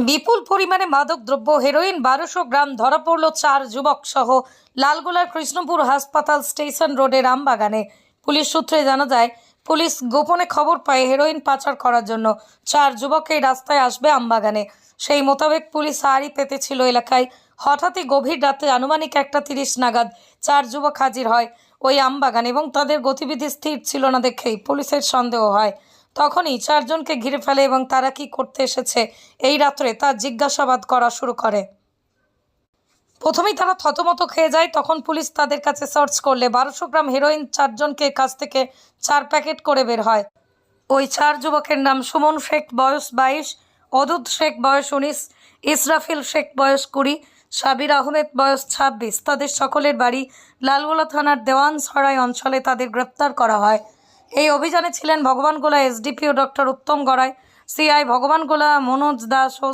বিপুল পরিমাণে মাদক দ্রব্য হেরোইন 1200 গ্রাম ধরা পড়ল 4 যুবক সহ লালগোলার কৃষ্ণপুর হাসপাতাল স্টেশন রোডের আমবাগানে। পুলিশ সূত্রে জানা যায়, পুলিশ গোপনে খবর পায় হেরোইন পাচার করার জন্য 4 যুবক এই রাস্তায় আসবে আমবাগানে। সেই মোতাবেক পুলিশ আড়ি পেতেছিল এলাকায়। হঠাৎই গভীর রাতে আনুমানিক 1:30 নাগাদ 4 যুবক হাজির হয় ওই আমবাগান এবং তাদের গতিবিধি স্থির ছিল না দেখেই পুলিশের সন্দেহ হয়। তখনই 4 জনকে ঘিরে ফেলে এবং তারা কি করতে এসেছে এই রাত্রে তা জিজ্ঞাসাবাদ করা শুরু করে। প্রথমেই তারা থতমত খেয়ে যায়। তখন পুলিশ তাদের কাছে সার্চ করলে 1200 গ্রাম হেরোইন 4 জনকে কাছ থেকে 4 প্যাকেট করে বের হয়। ওই 4 যুবকের নাম সুমন শেখ বয়স 22, অদুদ শেখ বয়স 19, ইসরাফিল শেখ বয়স 20, সাবির আহমেদ বয়স 26। তাদের সকলের বাড়ি লালগোলা থানার দেওয়ানসরাই অঞ্চলে। তাদের গ্রেপ্তার করা হয়। এই অভিযানে ছিলেন ভগবানগোলা এসডিপিও ডক্টর উত্তম গড়াই, সিআই ভগবানগোলা মনোজ দাস ও